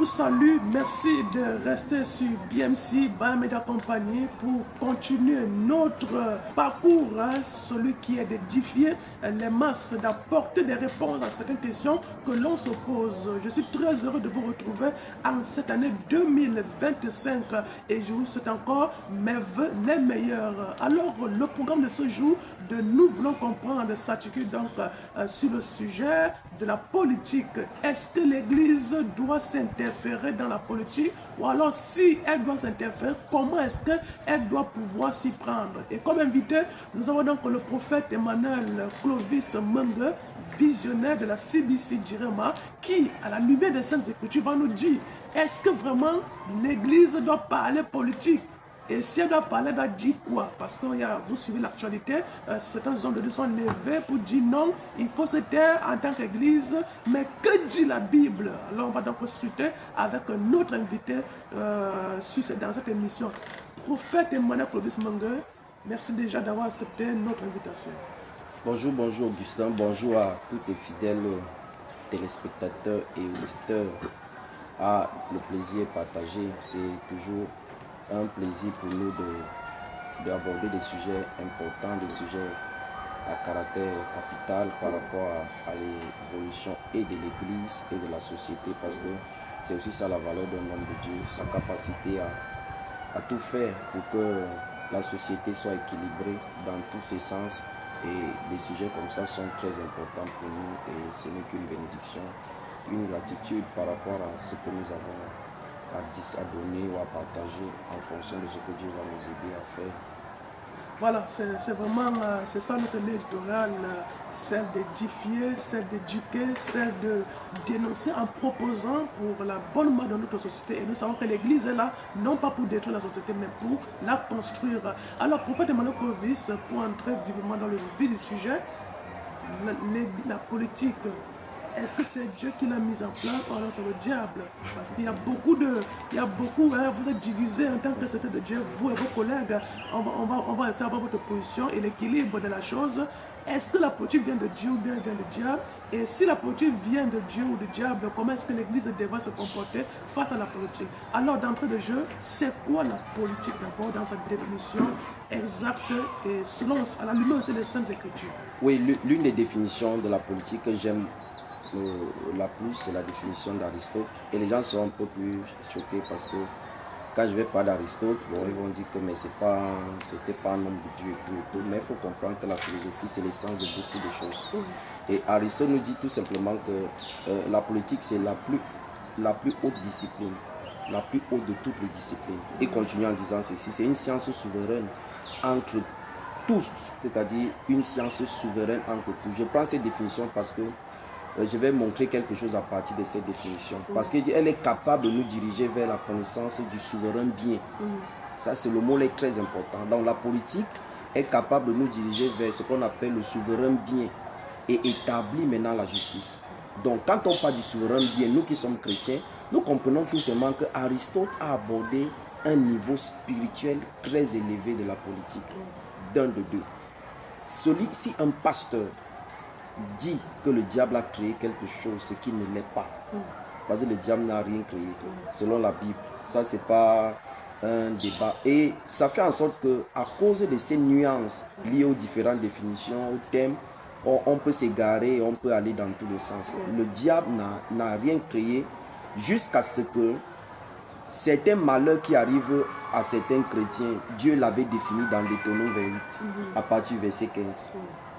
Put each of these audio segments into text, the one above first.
salue, merci de rester sur BMC, Biomedia Company, pour continuer notre parcours, celui qui est d'édifier les masses, d'apporter des réponses à certaines questions que l'on se pose. Je suis très heureux de vous retrouver en cette année 2025 et je vous souhaite encore mes vœux les meilleurs. Alors, le programme de ce jour, nous voulons comprendre, s'articule donc sur le sujet de la politique. Est-ce que l'Église doit s'interférer dans la politique, ou alors si elle doit s'interférer, comment est-ce qu'elle doit pouvoir s'y prendre? Et comme invité, nous avons donc le prophète Emmanuel Clovis Mengue, visionnaire de la CBC Jirema, qui, à la lumière des Saintes Écritures, va nous dire, est-ce que vraiment l'Église doit parler politique? Et si elle doit parler, elle doit dire quoi? Parce que vous suivez l'actualité, certains hommes de Dieu sont levés pour dire non, il faut se taire en tant qu'Église. Mais que dit la Bible? Alors on va donc scruter avec notre invité dans cette émission. Prophète Emmanuel Clovis Mengue, merci déjà d'avoir accepté notre invitation. Bonjour Augustin, bonjour à tous les fidèles téléspectateurs et auditeurs. Le plaisir partagé, c'est toujours un plaisir pour nous d'aborder des sujets importants, des sujets à caractère capital par rapport à l'évolution et de l'Église et de la société, parce que c'est aussi ça la valeur d'un homme de Dieu, sa capacité à tout faire pour que la société soit équilibrée dans tous ses sens. Et des sujets comme ça sont très importants pour nous et ce n'est qu'une bénédiction, une gratitude par rapport à ce que nous avons à donner ou à partager en fonction de ce que Dieu va nous aider à faire. Voilà, c'est vraiment c'est ça notre ligne éditoriale, celle d'édifier, celle d'éduquer, celle de dénoncer en proposant pour la bonne marche de notre société. Et nous savons que l'Église est là, non pas pour détruire la société, mais pour la construire. Alors, prophète Emmanuel Clovis, pour entrer vivement dans le vif du sujet, la politique, est-ce que c'est Dieu qui l'a mise en place ou alors c'est le diable? Parce qu'il y a beaucoup, vous êtes divisés en tant que c'était de Dieu, vous et vos collègues. On va essayer d'avoir votre position et l'équilibre de la chose. Est-ce que la politique vient de Dieu ou bien vient du diable? Et si la politique vient de Dieu ou du diable, comment est-ce que l'Église devrait se comporter face à la politique? Alors, d'entrée de jeu, c'est quoi la politique d'abord dans sa définition exacte et selon, à la lumière aussi des Saintes Écritures? Oui, l'une des définitions de la politique que j'aime la plus, c'est la définition d'Aristote. Et les gens sont un peu plus choqués parce que quand je vais parler d'Aristote, bon, ils vont dire que mais c'était pas un homme de Dieu et tout. Mais il faut comprendre que la philosophie, c'est l'essence de beaucoup de choses. Et Aristote nous dit tout simplement que la politique, c'est la plus haute discipline, la plus haute de toutes les disciplines. Et continue en disant ceci, c'est une science souveraine entre tous, c'est-à-dire une science souveraine entre tous. Je prends cette définition parce que je vais montrer quelque chose à partir de cette définition. Parce qu'elle est capable de nous diriger vers la connaissance du souverain bien. Ça, c'est le mot très important. Dans la politique, est capable de nous diriger vers ce qu'on appelle le souverain bien et établit maintenant la justice. Donc, quand on parle du souverain bien, nous qui sommes chrétiens, nous comprenons tout simplement que Aristote a abordé un niveau spirituel très élevé de la politique. D'un de deux. Si un pasteur dit que le diable a créé quelque chose, ce qui ne l'est pas. Parce que le diable n'a rien créé, selon la Bible. Ça, c'est pas un débat. Et ça fait en sorte que, à cause de ces nuances liées aux différentes définitions, aux thèmes, on peut s'égarer, on peut aller dans tous les sens. Le diable n'a rien créé jusqu'à ce que certains malheurs qui arrivent à certains chrétiens, Dieu l'avait défini dans Deutéronome 28, à partir du verset 15.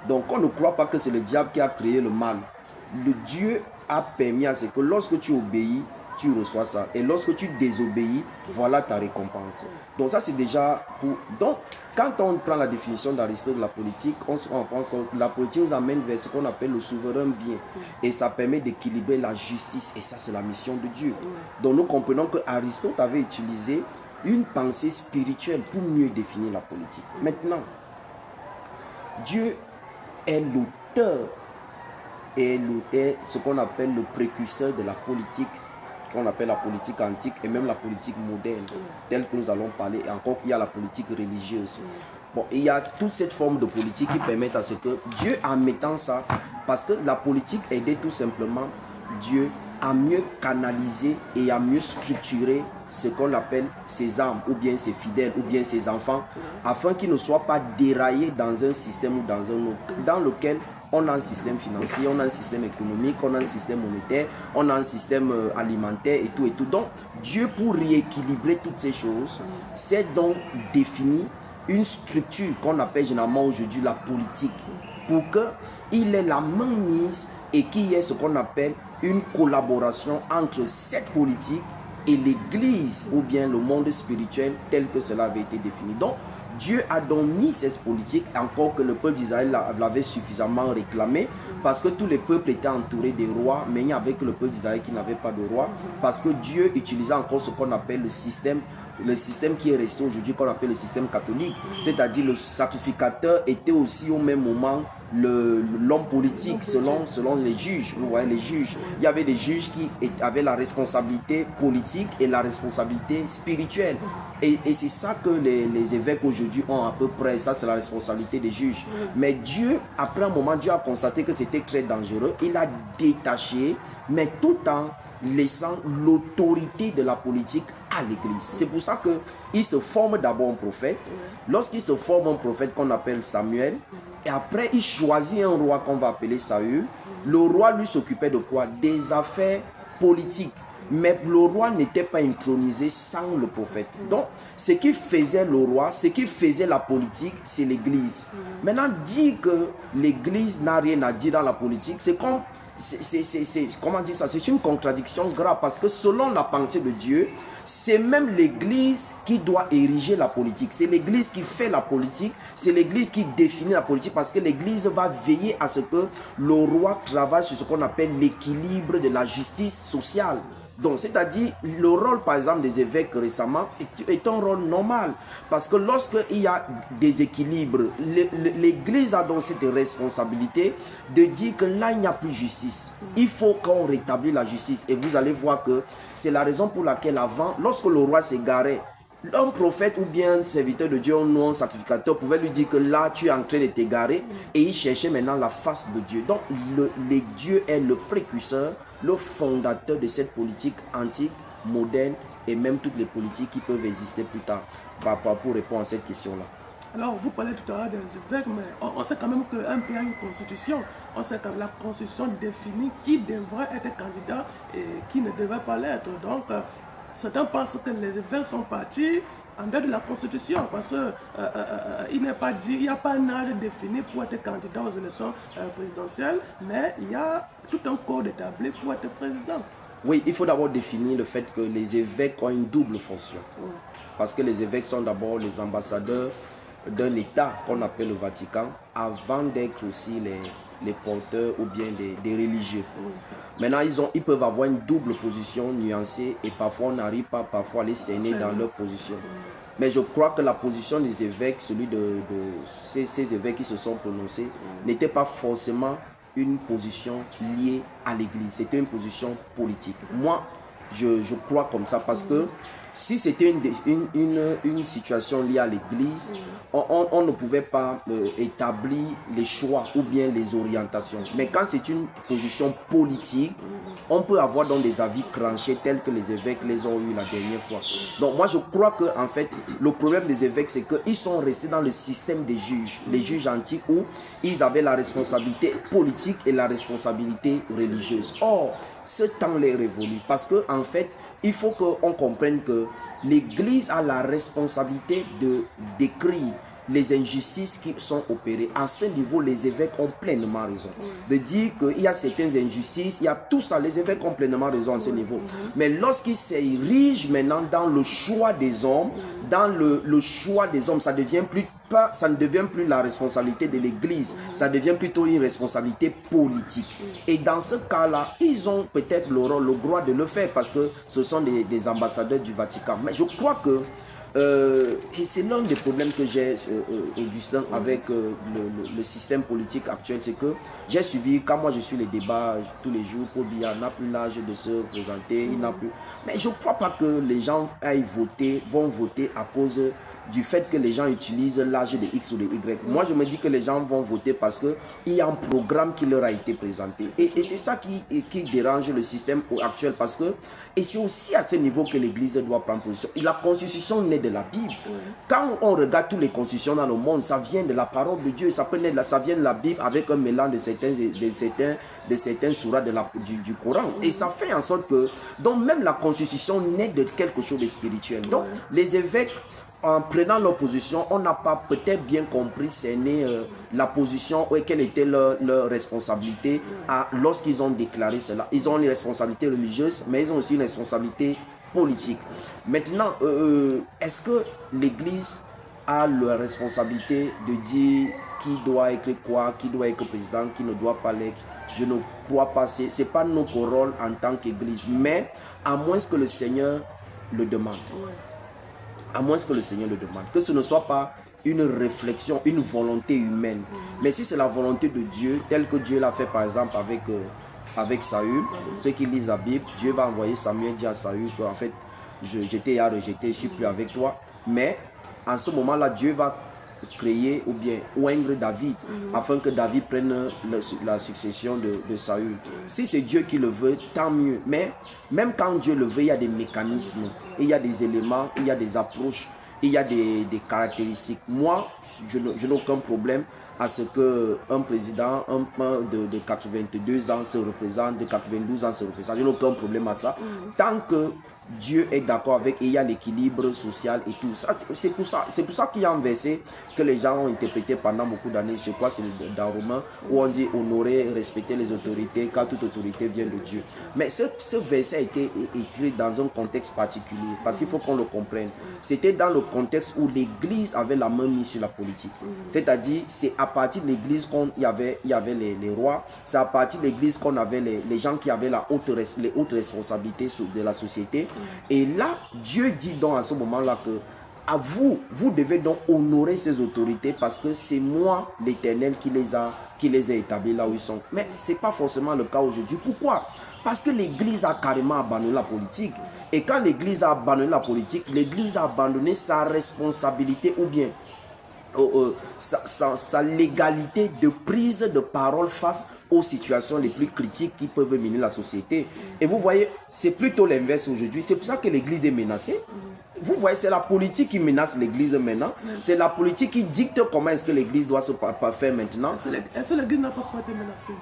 Donc on ne croit pas que c'est le diable qui a créé le mal. Le Dieu a permis à ce que lorsque tu obéis, tu reçois ça. Et lorsque tu désobéis, voilà ta récompense. Donc ça c'est déjà pour... Donc quand on prend la définition d'Aristote de la politique, on se rend compte que la politique nous amène vers ce qu'on appelle le souverain bien. Et ça permet d'équilibrer la justice. Et ça c'est la mission de Dieu. Donc nous comprenons que Aristote avait utilisé une pensée spirituelle pour mieux définir la politique. Maintenant, Dieu est l'auteur et ce qu'on appelle le précurseur de la politique, qu'on appelle la politique antique et même la politique moderne, telle que nous allons parler, et encore qu'il y a la politique religieuse. Bon, il y a toute cette forme de politique qui permet à ce que Dieu, en mettant ça, parce que la politique aidait tout simplement Dieu à mieux canaliser et à mieux structurer ce qu'on appelle ses âmes, ou bien ses fidèles, ou bien ses enfants, afin qu'ils ne soient pas déraillés dans un système ou dans un autre, dans lequel on a un système financier, on a un système économique, on a un système monétaire, on a un système alimentaire et tout et tout. Donc, Dieu, pour rééquilibrer toutes ces choses, s'est donc défini une structure qu'on appelle généralement aujourd'hui la politique, pour qu'il ait la main mise et qu'il y ait ce qu'on appelle une collaboration entre cette politique et l'Église ou bien le monde spirituel tel que cela avait été défini. Donc, Dieu a donc mis cette politique, encore que le peuple d'Israël l'avait suffisamment réclamé, parce que tous les peuples étaient entourés des rois, mais il n'y avait que le peuple d'Israël qui n'avait pas de roi, parce que Dieu utilisait encore ce qu'on appelle le système qui est resté aujourd'hui, qu'on appelle le système catholique, c'est-à-dire le sacrificateur était aussi au même moment l'homme politique selon les juges. Vous voyez, les juges, il y avait des juges qui avaient la responsabilité politique et la responsabilité spirituelle, et c'est ça que les évêques aujourd'hui ont à peu près. Ça, c'est la responsabilité des juges. Mais Dieu, après un moment, Dieu a constaté que c'était très dangereux. Il a détaché, mais tout en laissant l'autorité de la politique à l'église. C'est pour ça qu'il se forme d'abord un prophète. Lorsqu'il se forme un prophète qu'on appelle Samuel, et après il choisit un roi qu'on va appeler Saül. Le roi lui s'occupait de quoi? Des affaires politiques. Mais le roi n'était pas intronisé sans le prophète. Donc, ce qui faisait le roi, ce qui faisait la politique, c'est l'église. Maintenant, dire que l'église n'a rien à dire dans la politique, c'est comme... comment dire ça? C'est une contradiction grave, parce que selon la pensée de Dieu, c'est même l'église qui doit ériger la politique. C'est l'église qui fait la politique, c'est l'église qui définit la politique, parce que l'église va veiller à ce que le roi travaille sur ce qu'on appelle l'équilibre de la justice sociale. Donc, c'est-à-dire, le rôle, par exemple, des évêques récemment est un rôle normal. Parce que lorsqu'il y a des équilibres, l'Église a donc cette responsabilité de dire que là, il n'y a plus justice. Il faut qu'on rétablisse la justice. Et vous allez voir que c'est la raison pour laquelle avant, lorsque le roi s'égarait, un prophète ou bien un serviteur de Dieu, un sacrificateur pouvait lui dire que là, tu es en train de t'égarer, et il cherchait maintenant la face de Dieu. Donc, Dieu est le précurseur, le fondateur de cette politique antique, moderne, et même toutes les politiques qui peuvent exister plus tard, pour répondre à cette question-là. Alors, vous parlez tout à l'heure des évêques, mais on sait quand même qu'un pays a une constitution. On sait que la constitution définit qui devrait être candidat et qui ne devrait pas l'être. Donc, certains pensent que les évêques sont partis en dehors de la constitution, parce qu'il n'est pas dit, il n'y a pas un âge défini pour être candidat aux élections présidentielles, mais il y a tout un code établi pour être président. Oui, il faut d'abord définir le fait que les évêques ont une double fonction. Parce que les évêques sont d'abord les ambassadeurs d'un État qu'on appelle le Vatican, avant d'être aussi les porteurs ou bien des religieux. Maintenant, ils peuvent avoir une double position nuancée, et parfois on n'arrive pas parfois à les cerner dans leur position. Mais je crois que la position des évêques, celui de ces évêques qui se sont prononcés, n'était pas forcément une position liée à l'Église. C'était une position politique. Moi, je crois comme ça, parce que si c'était une situation liée à l'Église, on ne pouvait pas établir les choix ou bien les orientations. Mais quand c'est une position politique, on peut avoir donc des avis tranchés tels que les évêques les ont eu la dernière fois. Donc moi je crois que en fait le problème des évêques, c'est qu'ils sont restés dans le système des juges, les juges antiques, où ils avaient la responsabilité politique et la responsabilité religieuse. Or, ce temps est révolu, parce que en fait, il faut qu'on comprenne que l'Église a la responsabilité de décrire les injustices qui sont opérées. À ce niveau, les évêques ont pleinement raison. De dire qu'il y a certaines injustices, il y a tout ça, les évêques ont pleinement raison à ce niveau. Mais lorsqu'ils s'érigent maintenant dans le choix des hommes, dans le choix des hommes, ça ne devient plus la responsabilité de l'Église, ça devient plutôt une responsabilité politique. Et dans ce cas-là, ils ont peut-être le droit de le faire, parce que ce sont des ambassadeurs du Vatican. Mais je crois que et c'est l'un des problèmes que j'ai, Augustin, avec le système politique actuel, c'est que j'ai suivi, quand moi je suis les débats tous les jours, Paul Biya n'a plus l'âge de se présenter, il n'a plus... Mais je ne crois pas que les gens vont voter à cause du fait que les gens utilisent l'âge de X ou de Y. Moi, je me dis que les gens vont voter parce qu'il y a un programme qui leur a été présenté. Et c'est ça qui dérange le système actuel parce que, et c'est aussi à ce niveau que l'Église doit prendre position. Et la constitution naît de la Bible. Quand on regarde toutes les constitutions dans le monde, ça vient de la parole de Dieu, ça vient de la Bible avec un mélange de certains surahs du Coran. Et ça fait en sorte que, donc même la constitution naît de quelque chose de spirituel. Donc les évêques, en prenant leur position, on n'a pas peut-être bien compris cerner la position et quelle était leur responsabilité lorsqu'ils ont déclaré cela. Ils ont les responsabilités religieuses, mais ils ont aussi une responsabilité politique. Maintenant, est-ce que l'Église a la responsabilité de dire qui doit être quoi, qui doit être président, qui ne doit pas l'être? Je ne crois pas. Ce n'est pas notre rôle en tant qu'Église, mais à moins que le Seigneur le demande. À moins que le Seigneur le demande. Que ce ne soit pas une réflexion, une volonté humaine. Mais si c'est la volonté de Dieu, telle que Dieu l'a fait par exemple avec Saül, ceux qui lisent la Bible, Dieu va envoyer Samuel dire à Saül que en fait, je t'ai rejeté, je ne suis plus avec toi. Mais en ce moment-là, Dieu va créer ou bien oindre David afin que David prenne la succession de Saül. Si c'est Dieu qui le veut, tant mieux. Mais même quand Dieu le veut, il y a des mécanismes, il y a des éléments, il y a des approches, il y a des caractéristiques. Moi, je n'ai aucun problème à ce qu'un président de 82 ans se représente, de 92 ans se représente. Je n'ai aucun problème à ça. Tant que Dieu est d'accord avec et il y a l'équilibre social et tout. C'est pour ça qu'il y a un verset que les gens ont interprété pendant beaucoup d'années. C'est quoi? C'est dans Romains où on dit honorer, respecter les autorités car toute autorité vient de Dieu. Mais ce verset a été écrit dans un contexte particulier parce qu'il faut qu'on le comprenne. C'était dans le contexte où l'Église avait la main mise sur la politique. C'est-à-dire, c'est à partir de l'Église qu'il y avait les rois. C'est à partir de l'Église qu'on avait les gens qui avaient les hautes responsabilités de la société. Et là, Dieu dit donc à ce moment-là que à vous devez donc honorer ces autorités parce que c'est moi, l'Éternel, qui les a établis là où ils sont. Mais ce n'est pas forcément le cas aujourd'hui. Pourquoi? Parce que l'Église a carrément abandonné la politique. Et quand l'Église a abandonné la politique, l'Église a abandonné sa responsabilité ou bien sa légalité de prise de parole face aux situations les plus critiques qui peuvent mener la société. Et vous voyez, c'est plutôt l'inverse aujourd'hui. C'est pour ça que l'Église est menacée. Vous voyez, c'est la politique qui menace l'Église maintenant. C'est la politique qui dicte comment est-ce que l'Église doit se faire maintenant. Est-ce que l'Église n'a pas souvent été menacée?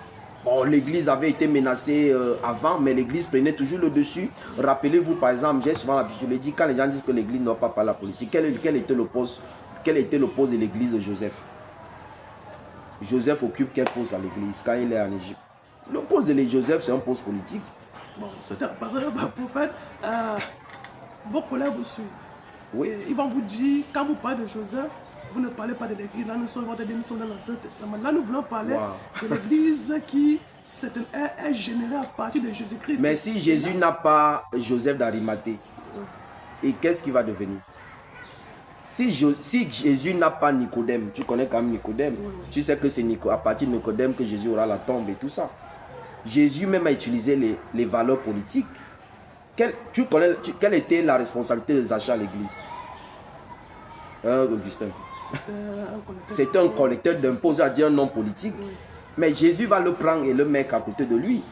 Bon, l'Église avait été menacée avant, mais l'Église prenait toujours le dessus. Rappelez-vous, par exemple, j'ai souvent l'habitude, je le dis, quand les gens disent que l'Église n'a pas parlé à la politique, quel était le poste de l'Église de Joseph? Joseph occupe quel poste à l'Église quand il est en Égypte? Le poste de Joseph, c'est un poste politique. Bon, c'est un prophète. Vos collègues vous suivent. Oui. Et ils vont vous dire, quand vous parlez de Joseph, vous ne parlez pas de l'Église. Là, nous sommes dans l'Ancien Testament. Là, nous voulons parler de l'Église qui est générée à partir de Jésus-Christ. Mais si Jésus n'a pas Joseph d'Arimathée, et qu'est-ce qu'il va devenir? Si Jésus n'a pas Nicodème, tu connais quand même Nicodème, tu sais que c'est à partir de Nicodème que Jésus aura la tombe et tout ça. Jésus même a utilisé les valeurs politiques. Quelle était la responsabilité des achats à l'église? Augustin. C'était un collecteur d'impôts, c'est-à-dire un nom politique. Mais Jésus va le prendre et le mettre à côté de lui.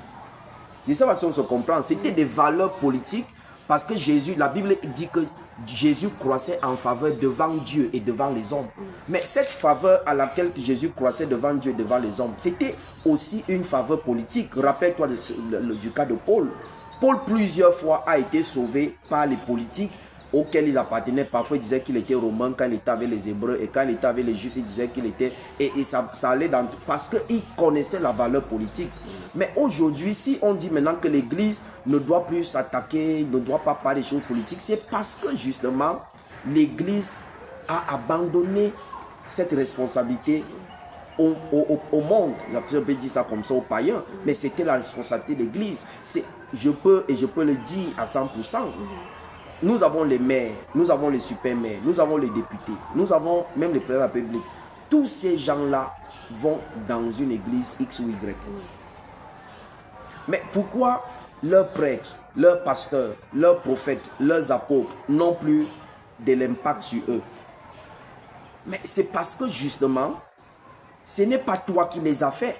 Je ne sais pas si on se comprend. C'était des valeurs politiques parce que Jésus, la Bible dit que Jésus croissait en faveur devant Dieu et devant les hommes. Mais cette faveur à laquelle Jésus croissait devant Dieu et devant les hommes, c'était aussi une faveur politique. Rappelle-toi du cas de Paul. Paul, plusieurs fois, a été sauvé par les politiques auxquels il appartenait. Parfois, il disait qu'il était romain quand il était avec les Hébreux. Et quand il était avec les Juifs, il disait qu'il était... Et ça allait dans... Parce qu'il connaissait la valeur politique. Mais aujourd'hui, si on dit maintenant que l'Église ne doit plus s'attaquer, ne doit pas parler des choses politiques, c'est parce que justement, l'Église a abandonné cette responsabilité au monde. Je peux dire ça comme ça aux païens, mais c'était la responsabilité de l'Église. Je peux le dire à 100%. Nous avons les maires, nous avons les super-maires, nous avons les députés, nous avons même les présidents de la République. Tous ces gens-là vont dans une église X ou Y. Mais pourquoi leurs prêtres, leurs pasteurs, leurs prophètes, leurs apôtres n'ont plus de l'impact sur eux? Mais c'est parce que justement, ce n'est pas toi qui les as faits.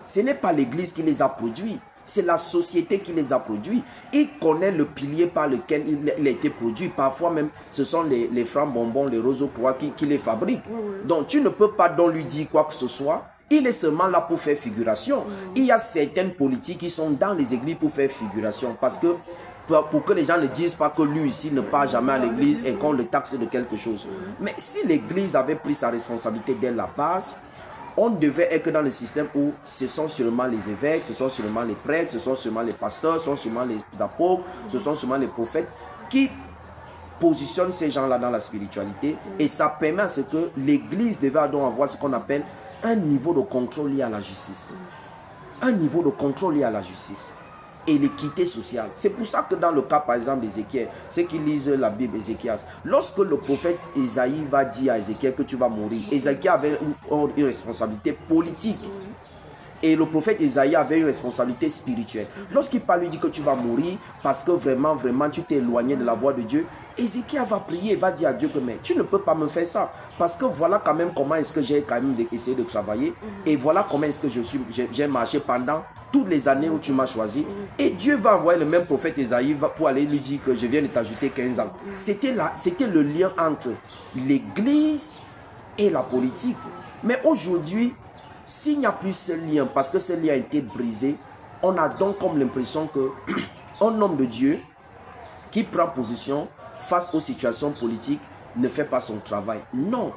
Ce n'est pas l'église qui les a produits. C'est la société qui les a produits. Il connaît le pilier par lequel il a été produit. Parfois même, ce sont les francs bonbons, les roseaux croix qui les fabriquent. Donc tu ne peux pas donc lui dire quoi que ce soit. Il est seulement là pour faire figuration. Il y a certaines politiques qui sont dans les églises pour faire figuration. Parce que pour que les gens ne disent pas que lui ici ne part jamais à l'église et qu'on le taxe de quelque chose. Mais si l'église avait pris sa responsabilité dès la base, on devait être dans le système où ce sont seulement les évêques, ce sont seulement les prêtres, ce sont seulement les pasteurs, ce sont seulement les apôtres, ce sont seulement les prophètes qui positionnent ces gens-là dans la spiritualité. Et ça permet à ce que l'église devait donc avoir ce qu'on appelle un niveau de contrôle lié à la justice. Un niveau de contrôle lié à la justice. Et l'équité sociale. C'est pour ça que dans le cas par exemple d'Ézéchiel, ceux qui lisent la Bible Ézéchiel, lorsque le prophète Isaïe va dire à Ézéchiel que tu vas mourir, Ézéchiel avait une responsabilité politique. Et le prophète Isaïe avait une responsabilité spirituelle. Lorsqu'il parle, lui dit que tu vas mourir parce que vraiment, tu t'es éloigné de la voie de Dieu. Ézéchiel va prier, va dire à Dieu que mais tu ne peux pas me faire ça. Parce que voilà quand même comment est-ce que j'ai quand même essayé de travailler. Et voilà comment est-ce que j'ai marché pendant toutes les années où tu m'as choisi. Et Dieu va envoyer le même prophète Isaïe pour aller lui dire que je viens de t'ajouter 15 ans. C'était le lien entre l'église et la politique. Mais aujourd'hui, s'il n'y a plus ce lien, parce que ce lien a été brisé, on a donc comme l'impression qu'un homme de Dieu qui prend position face aux situations politiques ne fait pas son travail. Non,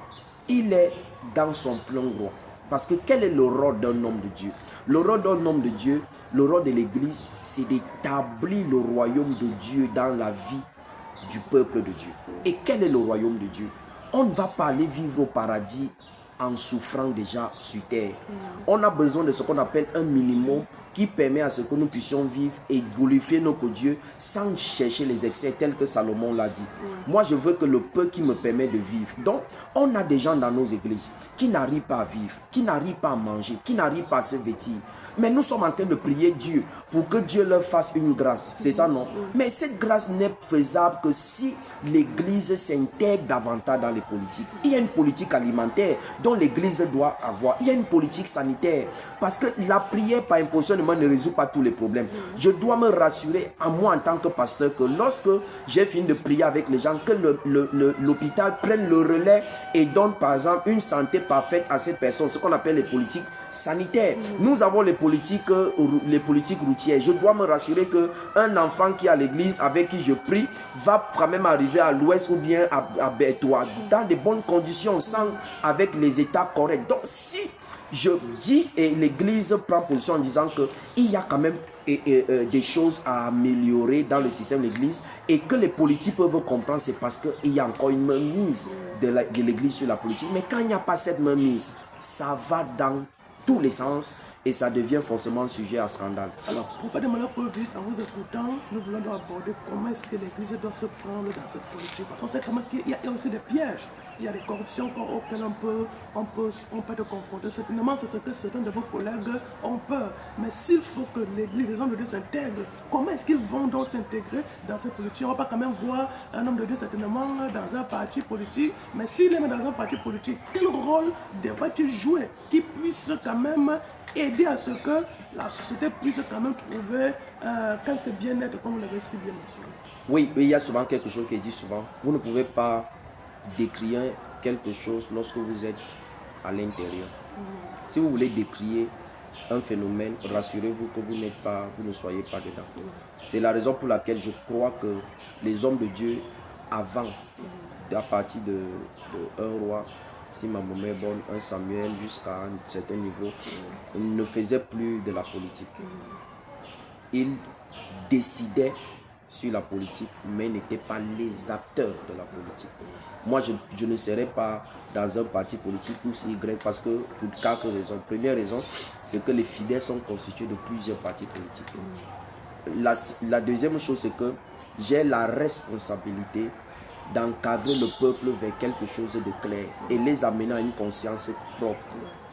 il est dans son plein droit. Parce que quel est le rôle d'un homme de Dieu? Le rôle d'un homme de Dieu, le rôle de l'Église, c'est d'établir le royaume de Dieu dans la vie du peuple de Dieu. Et quel est le royaume de Dieu? On ne va pas aller vivre au paradis en souffrant déjà sur terre. On a besoin de ce qu'on appelle un minimum qui permet à ce que nous puissions vivre et glorifier notre Dieu sans chercher les excès tels que Salomon l'a dit. Moi, je veux que le peu qui me permet de vivre. Donc, on a des gens dans nos églises qui n'arrivent pas à vivre, qui n'arrivent pas à manger, qui n'arrivent pas à se vêtir. Mais nous sommes en train de prier Dieu pour que Dieu leur fasse une grâce. C'est ça, non? Mais cette grâce n'est faisable que si l'Église s'intègre davantage dans les politiques. Il y a une politique alimentaire dont l'Église doit avoir. Il y a une politique sanitaire. Parce que la prière par impositionnement ne résout pas tous les problèmes. Je dois me rassurer à moi en tant que pasteur que lorsque j'ai fini de prier avec les gens, que l'hôpital prenne le relais et donne par exemple une santé parfaite à cette personne. Ce qu'on appelle les politiques sanitaires. Nous avons les politiques routières. Je dois me rassurer qu'un enfant qui est à l'église avec qui je prie va quand même arriver à l'ouest ou bien à Bertois dans de bonnes conditions, avec les états corrects. Donc si je dis et l'église prend position en disant qu'il y a quand même des choses à améliorer dans le système de l'église et que les politiques peuvent comprendre, c'est parce qu'il y a encore une mainmise de l'église sur la politique. Mais quand il n'y a pas cette mainmise, ça va dans tous les sens et ça devient forcément sujet à scandale. Alors, pour faire de mon service, en vous écoutant, nous voulons aborder comment est-ce que l'Église doit se prendre dans cette politique. Parce qu'on sait comment qu'il y a aussi des pièges. Il y a des corruptions auxquelles on peut te confronter. Certainement, c'est ce que certains de vos collègues ont peur. Mais s'il faut que l'Église, les hommes de Dieu s'intègrent, comment est-ce qu'ils vont donc s'intégrer dans cette politique? On ne va pas quand même voir un homme de Dieu certainement dans un parti politique. Mais s'il est dans un parti politique, quel rôle devrait-il jouer qui puisse quand même aider à ce que la société puisse quand même trouver quelques bien-être, comme vous l'avez si bien mentionné? Oui, il y a souvent quelque chose qui est dit souvent. Vous ne pouvez pas décrire quelque chose lorsque vous êtes à l'intérieur. Si vous voulez décrire un phénomène, rassurez-vous que vous ne soyez pas dedans. C'est la raison pour laquelle je crois que les hommes de Dieu, avant, à partir de un roi, si ma mémoire est bonne, un Samuel jusqu'à un certain niveau, ne faisaient plus de la politique. Ils décidaient sur la politique, mais n'étaient pas les acteurs de la politique. Moi, je ne serais pas dans un parti politique ou Y parce que pour 4 raisons. Première raison, c'est que les fidèles sont constitués de plusieurs partis politiques. La deuxième chose, c'est que j'ai la responsabilité d'encadrer le peuple vers quelque chose de clair et les amener à une conscience propre.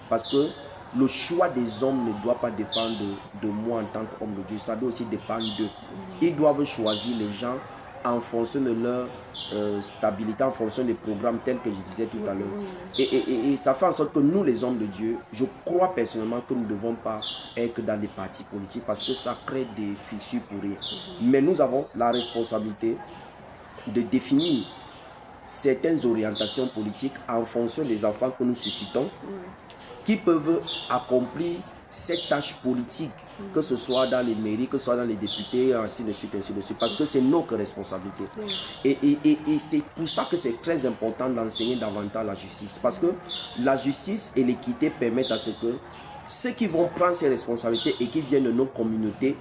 Parce que le choix des hommes ne doit pas dépendre de moi en tant qu'homme de Dieu, ça doit aussi dépendre d'eux. Ils doivent choisir les gens en fonction de leur stabilité, en fonction des programmes tels que je disais tout à l'heure. Et ça fait en sorte que nous, les hommes de Dieu, je crois personnellement que nous ne devons pas être dans des partis politiques parce que ça crée des fissures pour rien. Mais nous avons la responsabilité de définir certaines orientations politiques en fonction des enfants que nous suscitons, qui peuvent accomplir cette tâche politique, que ce soit dans les mairies, que ce soit dans les députés, ainsi de suite, parce que c'est notre responsabilité. Et c'est pour ça que c'est très important d'enseigner davantage la justice, parce que la justice et l'équité permettent à ce que ceux qui vont prendre ces responsabilités et qui viennent de nos communautés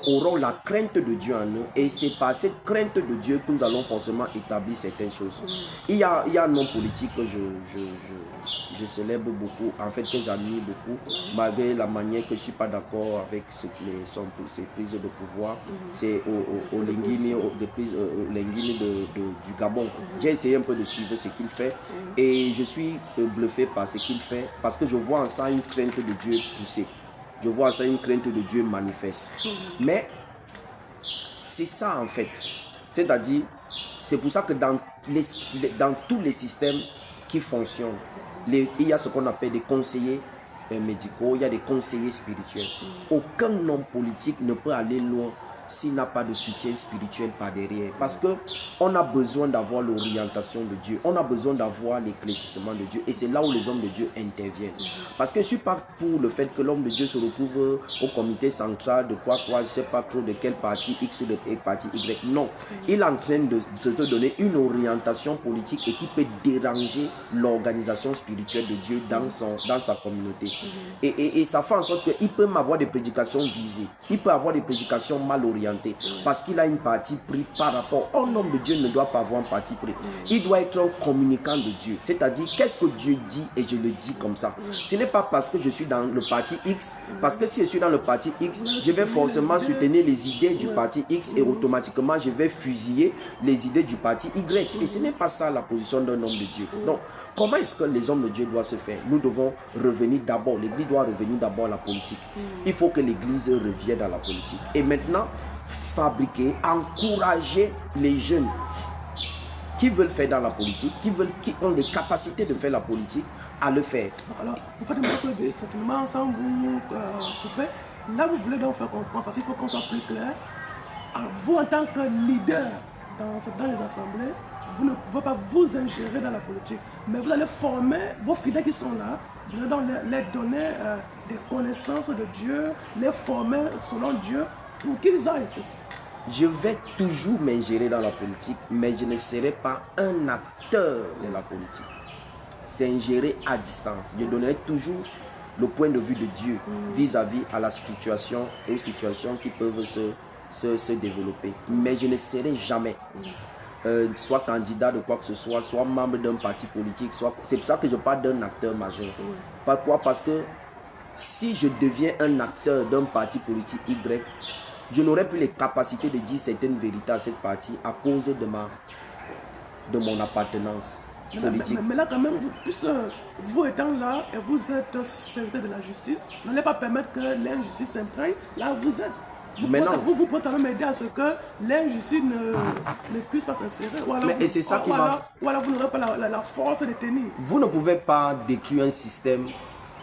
auront la crainte de Dieu en eux, et c'est par cette crainte de Dieu que nous allons forcément établir certaines choses. Il y a un homme politique que je célèbre beaucoup, en fait que j'admire beaucoup, malgré la manière que je ne suis pas d'accord avec ses prises de pouvoir, c'est Olenguini du Gabon. J'ai essayé un peu de suivre ce qu'il fait et je suis bluffé par ce qu'il fait, parce que je vois en ça une crainte de Dieu poussée. Je vois ça une crainte de Dieu manifeste. Mais c'est ça en fait. C'est-à-dire, c'est pour ça que dans tous les systèmes qui fonctionnent, il y a ce qu'on appelle des conseillers médicaux, il y a des conseillers spirituels. Aucun homme politique ne peut aller loin s'il n'a pas de soutien spirituel par derrière. Parce qu'on a besoin d'avoir l'orientation de Dieu. On a besoin d'avoir l'éclaircissement de Dieu. Et c'est là où les hommes de Dieu interviennent. Parce que je ne suis pas pour le fait que l'homme de Dieu se retrouve au comité central de je ne sais pas trop de quel parti X ou de quel parti Y. Non. Il est en train de te donner une orientation politique et qui peut déranger l'organisation spirituelle de Dieu dans sa communauté. Et ça fait en sorte qu'il peut avoir des prédications visées. Il peut avoir des prédications mal orientées. Parce qu'il a une partie pris par rapport. Un homme de Dieu ne doit pas avoir un parti pris. Il doit être un communicant de Dieu. C'est-à-dire, qu'est-ce que Dieu dit et je le dis comme ça. Ce n'est pas parce que je suis dans le parti X. Parce que si je suis dans le parti X, je vais forcément soutenir les idées du parti X et automatiquement je vais fusiller les idées du parti Y. Et ce n'est pas ça la position d'un homme de Dieu. Donc, comment est-ce que les hommes de Dieu doivent se faire? Nous devons revenir d'abord. L'Église doit revenir d'abord à la politique. Il faut que l'Église revienne à la politique. Et maintenant, fabriquer, encourager les jeunes qui veulent faire dans la politique, qui ont les capacités de faire la politique, à le faire. Alors, vous faites un peu de certainement sans vous couper. Là, vous voulez donc faire comprendre, parce qu'il faut qu'on soit plus clair. Alors, vous, en tant que leader dans les assemblées, vous ne pouvez pas vous ingérer dans la politique, mais vous allez former vos fidèles qui sont là, vous allez donc les donner des connaissances de Dieu, les former selon Dieu, pour qu'ils aillent. Je vais toujours m'ingérer dans la politique, mais je ne serai pas un acteur de la politique. C'est ingérer à distance. Je donnerai toujours le point de vue de Dieu vis-à-vis à la situation et aux situations qui peuvent se développer. Mais je ne serai jamais soit candidat de quoi que ce soit membre d'un parti politique. C'est pour ça que je parle d'un acteur majeur. Pourquoi? Parce que si je deviens un acteur d'un parti politique Y, je n'aurai plus les capacités de dire certaines vérités à cette partie à cause de mon appartenance politique. Mais là, quand même, vous étant là et vous êtes serviteur de la justice, n'allez pas permettre que l'injustice s'imprègne. Là, vous êtes. Vous pouvez quand même aider à ce que l'injustice ne puisse pas s'insérer. Et c'est ça qui va. Voilà, vous n'aurez pas la force de tenir. Vous ne pouvez pas détruire un système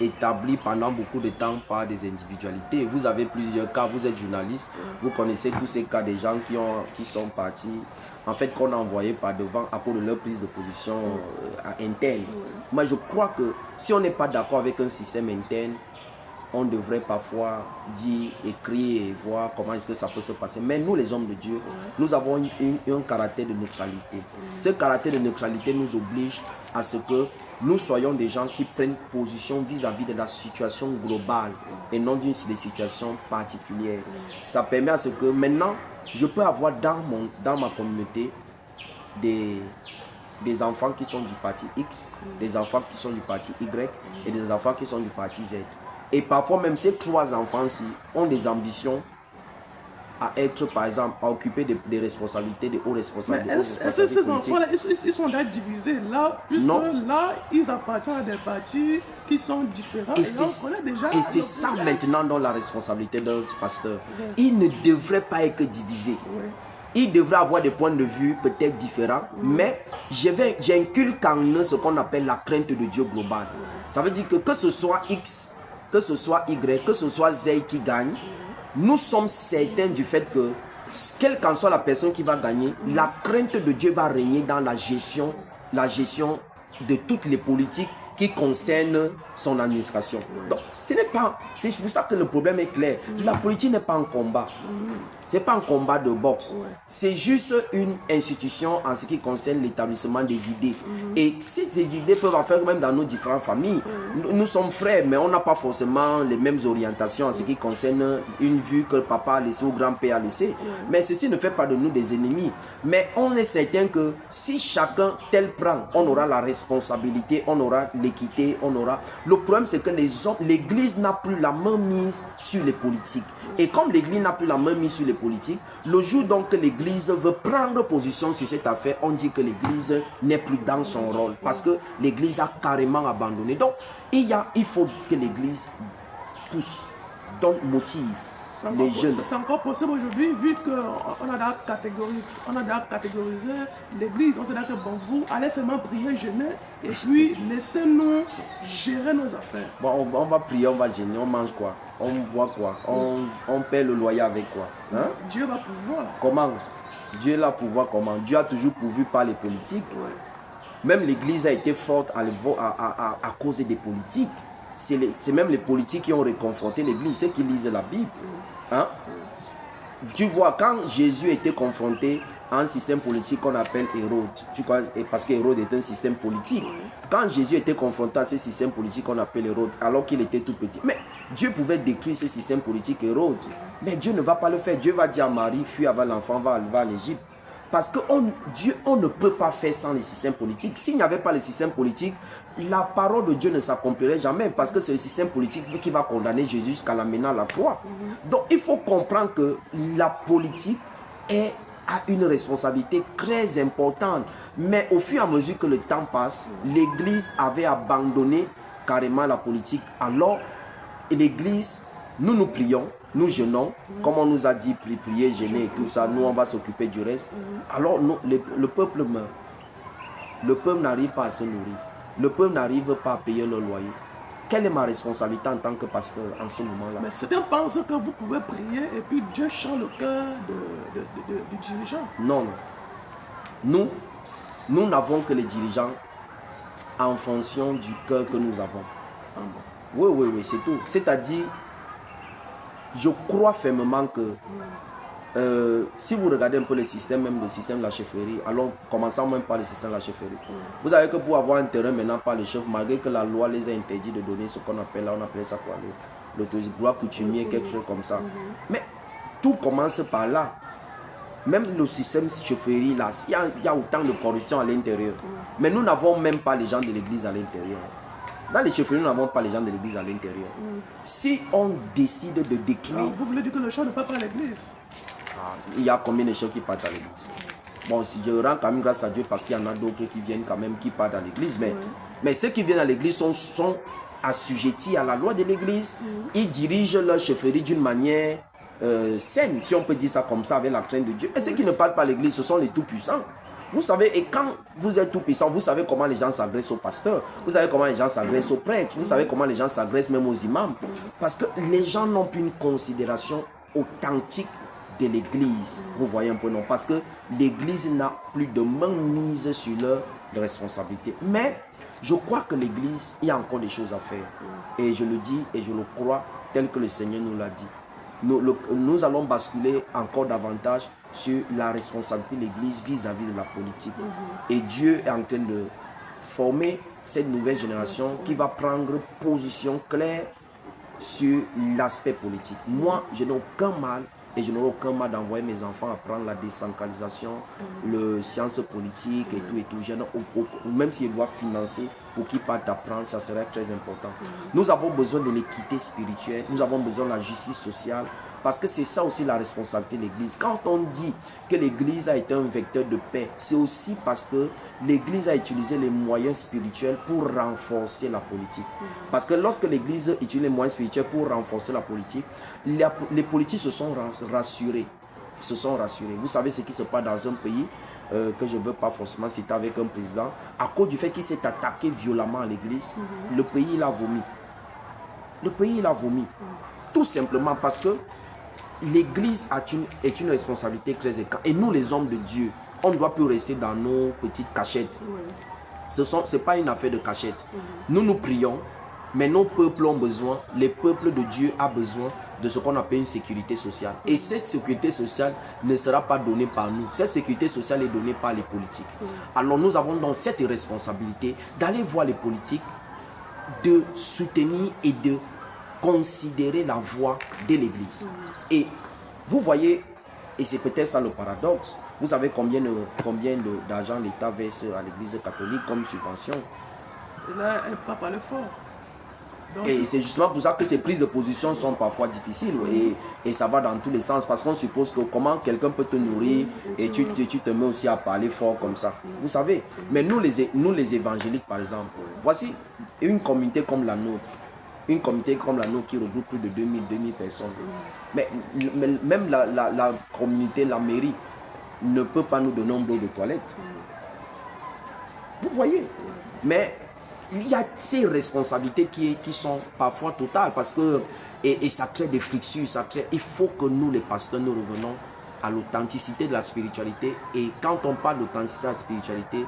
établi pendant beaucoup de temps par des individualités. Vous avez plusieurs cas, vous êtes journaliste, vous connaissez tous ces cas des gens qui sont partis, en fait, qu'on a envoyé par devant à cause de leur prise de position interne. Moi, je crois que si on n'est pas d'accord avec un système interne, on devrait parfois dire, écrire et voir comment est-ce que ça peut se passer. Mais nous, les hommes de Dieu, nous avons un caractère de neutralité. Ce caractère de neutralité nous oblige à ce que nous soyons des gens qui prennent position vis-à-vis de la situation globale et non des situations particulières. Ça permet à ce que maintenant, je peux avoir dans ma communauté des enfants qui sont du parti X, des enfants qui sont du parti Y et des enfants qui sont du parti Z. Et parfois même ces trois enfants-ci ont des ambitions à être, par exemple, à occuper des responsabilités, des hauts responsabilités. Mais ces enfants-là, ils sont déjà divisés là, puisque là, ils appartiennent à des partis qui sont différents. Et c'est ça maintenant dans la responsabilité d'un pasteur. Il ne devrait pas être divisé. ils devraient avoir des points de vue peut-être différents, mais j'inculque en eux ce qu'on appelle la crainte de Dieu globale. Ça veut dire que ce soit X, que ce soit Y, que ce soit Z qui gagne, nous sommes certains du fait que, quelle qu'en soit la personne qui va gagner, la crainte de Dieu va régner dans la gestion de toutes les politiques qui concernent son administration. Donc, c'est pour ça que le problème est clair. La politique n'est pas un combat. C'est pas un combat de boxe. C'est juste une institution en ce qui concerne l'établissement des idées. Et ces idées peuvent en faire même dans nos différentes familles. Nous sommes frères, mais on n'a pas forcément les mêmes orientations en ce qui concerne une vue que le papa a laissée ou le grand-père a laissée. Mais ceci ne fait pas de nous des ennemis. Mais on est certain que si chacun tel prend, on aura la responsabilité, on aura l'équité, on aura... Le problème, c'est que l'Église n'a plus la main mise sur les politiques. Et comme l'Église n'a plus la main mise sur les politiques, le jour donc que l'Église veut prendre position sur cette affaire, on dit que l'Église n'est plus dans son rôle. Parce que l'Église a carrément abandonné. Donc, il faut que l'Église pousse, donc motive les jeunes. C'est encore possible aujourd'hui, vu qu'on a catégorisé l'Église. On s'est dit que bon, vous allez seulement prier, jeûner, et puis laissez-nous gérer nos affaires. Bon, on va prier, on va jeûner, on mange quoi? On boit quoi? On paie le loyer avec quoi? Hein? Dieu va pouvoir. Comment? Dieu l'a pouvoir comment? Dieu a toujours pourvu par les politiques. Même l'Église a été forte à cause des politiques. C'est même les politiques qui ont réconforté l'Église, ceux qui lisent la Bible. Hein? Tu vois, quand Jésus était confronté à un système politique qu'on appelle Hérode, parce qu'Hérode est un système politique. Quand Jésus était confronté à ce système politique qu'on appelle Hérode, alors qu'il était tout petit, mais Dieu pouvait détruire ce système politique Hérode. Mais Dieu ne va pas le faire. Dieu va dire à Marie, fuis avant l'enfant, va en Égypte. Parce qu'on ne peut pas faire sans les systèmes politiques. S'il n'y avait pas les systèmes politiques, la parole de Dieu ne s'accomplirait jamais. Parce que c'est le système politique qui va condamner Jésus jusqu'à l'amener à la croix. Donc il faut comprendre que la politique a une responsabilité très importante. Mais au fur et à mesure que le temps passe, l'Église avait abandonné carrément la politique. Alors, l'Église, nous prions. Nous jeûnons, comme on nous a dit, prier, jeûner et tout ça, nous on va s'occuper du reste. Alors le peuple meurt. Le peuple n'arrive pas à se nourrir. Le peuple n'arrive pas à payer le loyer. Quelle est ma responsabilité en tant que pasteur en ce moment-là? Mais certains pensent que vous pouvez prier et puis Dieu change le cœur du dirigeant. Non. Nous n'avons que les dirigeants en fonction du cœur que nous avons. Oui, c'est tout. C'est-à-dire, je crois fermement que si vous regardez un peu le système, même le système de la chefferie, alors commençons même par le système de la chefferie. Vous savez que pour avoir un terrain maintenant par le chef, malgré que la loi les a interdit de donner ce qu'on appelle, là on appelle ça quoi, le droit coutumier, quelque chose comme ça. Mais tout commence par là. Même le système chefferie, là, il y a autant de corruption à l'intérieur. Mais nous n'avons même pas les gens de l'église à l'intérieur. Dans les chefferies, nous n'avons pas les gens de l'église à l'intérieur. Si on décide de détruire... vous voulez dire que le chef ne part pas à l'église? Il y a combien de chefs qui partent à l'église? Bon, si je rends quand même grâce à Dieu parce qu'il y en a d'autres qui viennent quand même, qui partent à l'église. Mais ceux qui viennent à l'église sont assujettis à la loi de l'église. Ils dirigent leur chefferie d'une manière saine, si on peut dire ça comme ça, avec la crainte de Dieu. Et ceux qui ne partent pas à l'église, ce sont les tout-puissants. Vous savez, et quand vous êtes tout puissant, vous savez comment les gens s'agressent aux pasteurs, vous savez comment les gens s'agressent aux prêtres, vous savez comment les gens s'agressent même aux imams. Parce que les gens n'ont plus une considération authentique de l'église. Vous voyez un peu, non? Parce que l'église n'a plus de main mise sur leurs responsabilités. Mais je crois que l'église, il y a encore des choses à faire. Et je le dis et je le crois tel que le Seigneur nous l'a dit. Nous allons basculer encore davantage sur la responsabilité de l'Église vis-à-vis de la politique. Et Dieu est en train de former cette nouvelle génération qui va prendre position claire sur l'aspect politique. Moi, je n'ai aucun mal et je n'aurai aucun mal d'envoyer mes enfants apprendre la décentralisation, les sciences politiques et tout. Même s'ils doivent financer pour qu'ils partent apprendre, ça serait très important. Nous avons besoin de l'équité spirituelle, nous avons besoin de la justice sociale, parce que c'est ça aussi la responsabilité de l'Église. Quand on dit que l'Église a été un vecteur de paix, c'est aussi parce que l'Église a utilisé les moyens spirituels pour renforcer la politique. Parce que lorsque l'Église utilise les moyens spirituels pour renforcer la politique, les politiques se sont rassurés. se sont rassurés. Vous savez ce qui se passe dans un pays que je ne veux pas forcément citer avec un président. À cause du fait qu'il s'est attaqué violemment à l'église, le pays il a vomi. Le pays il a vomi. Tout simplement parce que l'église est une responsabilité très énorme. Et nous les hommes de Dieu, on ne doit plus rester dans nos petites cachettes. Ce n'est pas une affaire de cachette. Nous prions, mais nos peuples ont besoin, les peuples de Dieu ont besoin de ce qu'on appelle une sécurité sociale. Et cette sécurité sociale ne sera pas donnée par nous. Cette sécurité sociale est donnée par les politiques. Alors nous avons donc cette responsabilité d'aller voir les politiques, de soutenir et de considérer la voix de l'église. Et vous voyez, et c'est peut-être ça le paradoxe, vous savez combien d'argent l'État verse à l'église catholique comme subvention. Et là, elle ne peut pas parler fort. Donc, et c'est justement pour ça que ces prises de position sont parfois difficiles et ça va dans tous les sens parce qu'on suppose que comment quelqu'un peut te nourrir et tu te mets aussi à parler fort comme ça. Vous savez, mais nous les évangéliques par exemple, voici une communauté comme la nôtre. Une communauté comme la nôtre qui regroupe plus de 2000 personnes. Mais même la communauté, la mairie, ne peut pas nous donner un bloc de toilette. Vous voyez. Mais il y a ces responsabilités qui sont parfois totales parce que et ça crée des frictions, il faut que nous les pasteurs nous revenons à l'authenticité de la spiritualité. Et quand on parle d'authenticité de la spiritualité,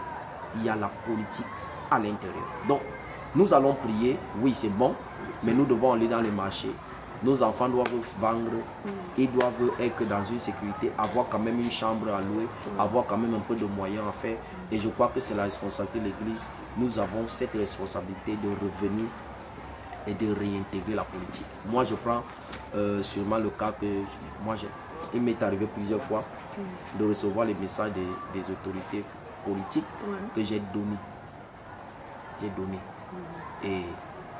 il y a la politique à l'intérieur. Donc nous allons prier, oui c'est bon, mais nous devons aller dans les marchés. Nos enfants doivent vendre, ils doivent être dans une sécurité, avoir quand même une chambre à louer, avoir quand même un peu de moyens à faire. Et je crois que c'est la responsabilité de l'Église. Nous avons cette responsabilité de revenir et de réintégrer la politique. Moi, je prends sûrement le cas que il m'est arrivé plusieurs fois de recevoir les messages des autorités politiques que j'ai donnés. Et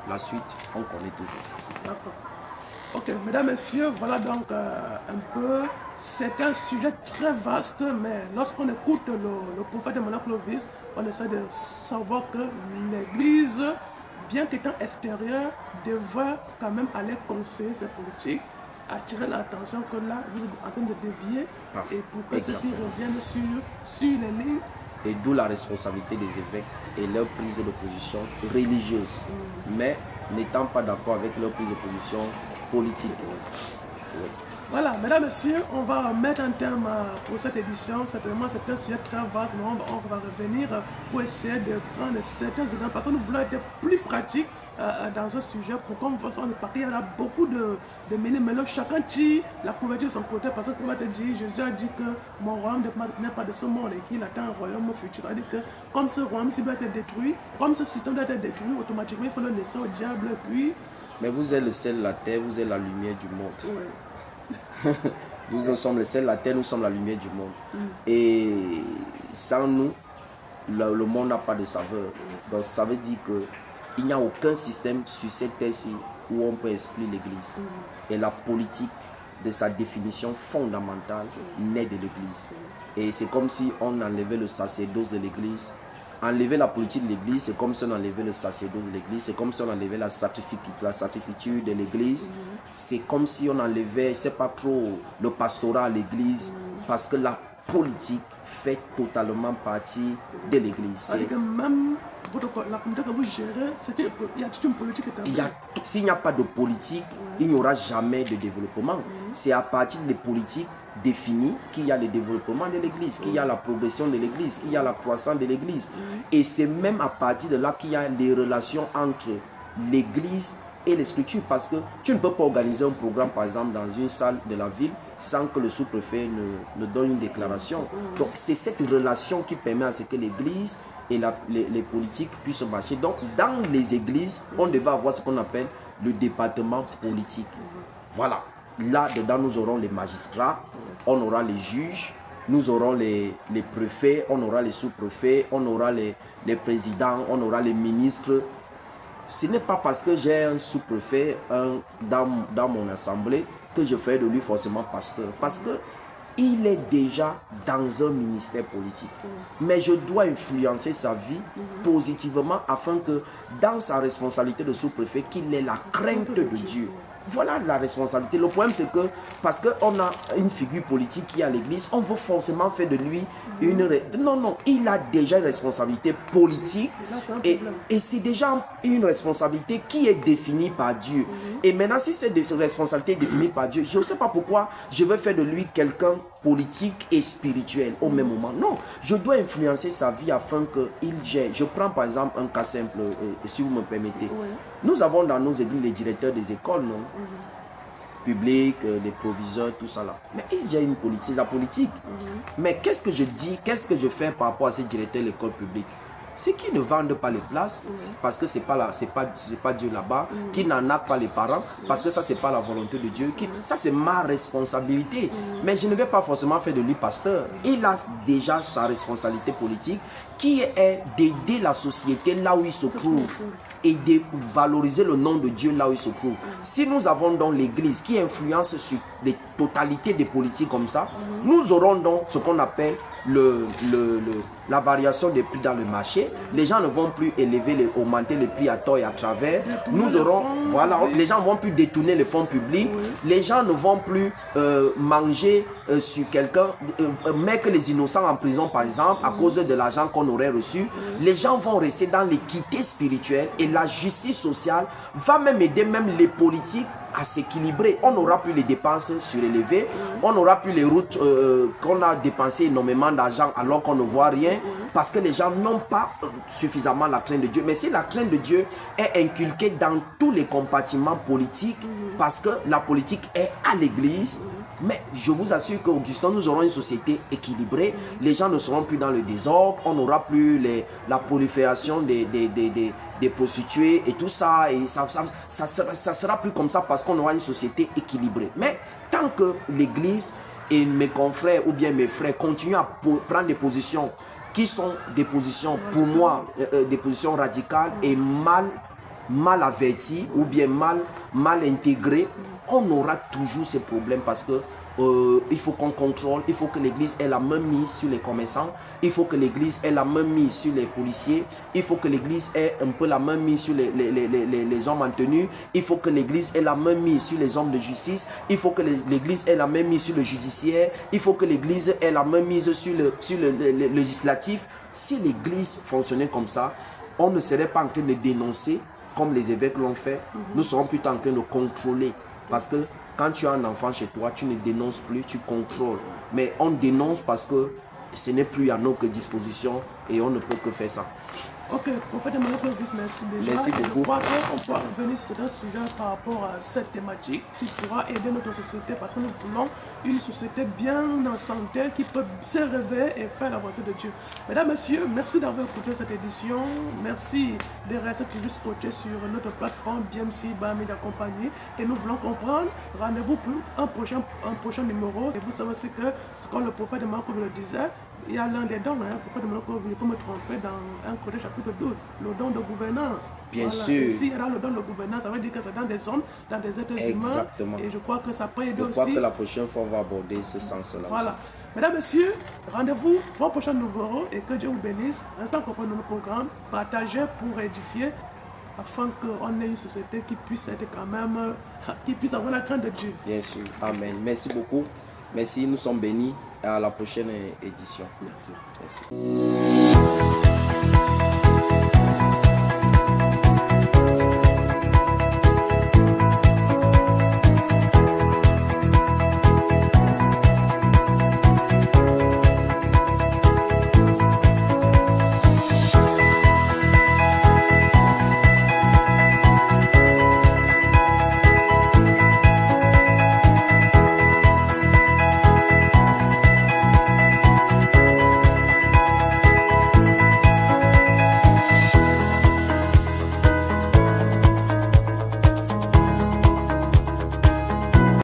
la suite, on connaît toujours. D'accord. Ok, mesdames, messieurs, voilà donc un peu, c'est un sujet très vaste, mais lorsqu'on écoute le prophète Emmanuel Clovis, on essaie de savoir que l'Église, bien qu'étant extérieure, devrait quand même aller conseiller ses politiques, attirer l'attention que là, vous êtes en train de dévier, et pour que ceci revienne sur les lignes. Et d'où la responsabilité des évêques et leur prise de position religieuse, mais n'étant pas d'accord avec leur prise de position politique. Oui. Voilà, mesdames, messieurs, on va mettre un terme pour cette édition. Certainement, c'est un sujet très vaste, mais on va revenir pour essayer de prendre certains exemples, parce que nous voulons être plus pratiques dans un sujet pour qu'on voit ça. Il y en a beaucoup de mélanges. Chacun tire la couverture de son côté, parce que, comme on te dit, Jésus a dit que mon royaume n'est pas de ce monde et qu'il attend un royaume futur. C'est-à-dire que comme ce royaume doit être détruit, comme ce système doit être détruit, automatiquement, il faut le laisser au diable. Puis mais vous êtes le sel de la terre, vous êtes la lumière du monde. Ouais. Nous sommes le sel de la terre, nous sommes la lumière du monde. Et sans nous, le monde n'a pas de saveur. Donc ça veut dire qu'il n'y a aucun système sur cette terre-ci où on peut exclure l'Église. Et la politique, de sa définition fondamentale, naît de l'Église. Et c'est comme si on enlevait le sacerdoce de l'Église. Enlever la politique de l'Église, c'est comme si on enlevait le sacerdoce de l'Église, c'est comme si on enlevait la sacrificature de l'Église, c'est comme si on enlevait, c'est pas trop, le pastorat à l'Église, parce que la politique fait totalement partie de l'Église. C'est-à-dire que même la communauté que vous gérez, il y a toute une politique établie. S'il n'y a pas de politique, il n'y aura jamais de développement. C'est à partir des politiques défini qu'il y a le développement de l'Église, qu'il y a la progression de l'Église, qu'il y a la croissance de l'Église. Et c'est même à partir de là qu'il y a les relations entre l'Église et les structures. Parce que tu ne peux pas organiser un programme, par exemple, dans une salle de la ville sans que le sous-préfet ne donne une déclaration. Donc c'est cette relation qui permet à ce que l'Église et les politiques puissent marcher. Donc dans les églises, on devait avoir ce qu'on appelle le département politique. Voilà. Là-dedans, nous aurons les magistrats, on aura les juges, nous aurons les préfets, on aura les sous-préfets, on aura les présidents, on aura les ministres. Ce n'est pas parce que j'ai un sous-préfet dans mon assemblée que je fais de lui forcément pasteur. Parce qu'il est déjà dans un ministère politique. Mais je dois influencer sa vie positivement afin que dans sa responsabilité de sous-préfet, qu'il ait la crainte de Dieu. Voilà la responsabilité. Le problème, c'est que parce qu'on a une figure politique qui est à l'église, on veut forcément faire de lui une... Non, il a déjà une responsabilité politique et c'est déjà une responsabilité qui est définie par Dieu. Et maintenant, si cette responsabilité est définie par Dieu, je ne sais pas pourquoi je veux faire de lui quelqu'un politique et spirituel au même moment. Non, je dois influencer sa vie afin qu'il gère. Je prends par exemple un cas simple, si vous me permettez. Nous avons dans nos églises les directeurs des écoles, non? Publiques, les proviseurs, tout ça là. Mais ils gèrent une politique, c'est la politique. Mais qu'est-ce que je dis, qu'est-ce que je fais par rapport à ces directeurs de l'école publique? C'est qu'ils ne vendent pas les places, parce que c'est pas Dieu là-bas, qui n'en a pas les parents, parce que ça, c'est pas la volonté de Dieu. Ça, c'est ma responsabilité. Mais je ne vais pas forcément faire de lui pasteur. Il a déjà sa responsabilité politique, qui est d'aider la société là où il se trouve et de valoriser le nom de Dieu là où il se trouve. Si nous avons donc l'église qui influence sur les totalités des politiques comme ça, nous aurons donc ce qu'on appelle la variation des prix dans le marché. Les gens ne vont plus augmenter les prix à tort et à travers. Nous aurons, les gens ne vont plus détourner les fonds publics. Les gens ne vont plus manger sur quelqu'un, mettre les innocents en prison par exemple à cause de l'argent qu'on aurait reçu. Les gens vont rester dans l'équité spirituelle et la justice sociale va même aider même les politiques à s'équilibrer. On n'aura plus les dépenses surélevées, on n'aura plus les routes qu'on a dépensé énormément d'argent alors qu'on ne voit rien, parce que les gens n'ont pas suffisamment la crainte de Dieu. Mais si la crainte de Dieu est inculquée dans tous les compartiments politiques, parce que la politique est à l'église, mais je vous assure qu'Augustin, nous aurons une société équilibrée, les gens ne seront plus dans le désordre, on n'aura plus la prolifération des prostituées et tout ça, et ça sera plus comme ça parce qu'on aura une société équilibrée. Mais tant que l'église et mes confrères ou bien mes frères continuent à prendre des positions qui sont des positions pour moi, des positions radicales et mal averties ou bien mal intégrées, on aura toujours ces problèmes parce que il faut qu'on contrôle, il faut que l'église ait la main mise sur les commerçants, il faut que l'église ait la main mise sur les policiers, il faut que l'église ait un peu la main mise sur les hommes en tenue, il faut que l'église ait la main mise sur les hommes de justice, il faut que l'église ait la main mise sur le judiciaire, il faut que l'église ait la main mise sur le législatif. Si l'église fonctionnait comme ça, on ne serait pas en train de dénoncer comme les évêques l'ont fait, nous serons plutôt en train de contrôler. Parce que quand tu as un enfant chez toi, tu ne dénonces plus, tu contrôles. Mais on dénonce parce que ce n'est plus à notre disposition et on ne peut que faire ça. Ok, prophète Emmanuel Clovis, merci déjà. Merci beaucoup. Je crois qu'on pourra revenir sur ce sujet par rapport à cette thématique qui pourra aider notre société parce que nous voulons une société bien en santé qui peut se réveiller et faire la volonté de Dieu. Mesdames, Messieurs, merci d'avoir écouté cette édition. Merci de rester toujours scotché sur notre plateforme BMC Bahamedia Compagnie et nous voulons comprendre. Rendez-vous pour un prochain numéro. Et vous savez aussi que, ce que le prophète Emmanuel Clovis le disait, il y a l'un des dons, le prophète Emmanuel Clovis, peut me tromper dans 1 Corinthiens chapitre 12, le don de gouvernance. Bien sûr. Et s'il y a le don de gouvernance, ça veut dire que c'est dans des hommes, dans des êtres humains. Et je crois que ça peut aider aussi. Je crois que la prochaine fois, on va aborder ce sens-là. Voilà. Mesdames, Messieurs, rendez-vous pour un prochain numéro et que Dieu vous bénisse. Restez en compagnie de nos programmes, partagez pour édifier, afin qu'on ait une société qui puisse être quand même, qui puisse avoir la crainte de Dieu. Bien sûr. Amen. Merci beaucoup. Merci, nous sommes bénis. À la prochaine édition. Merci. Merci.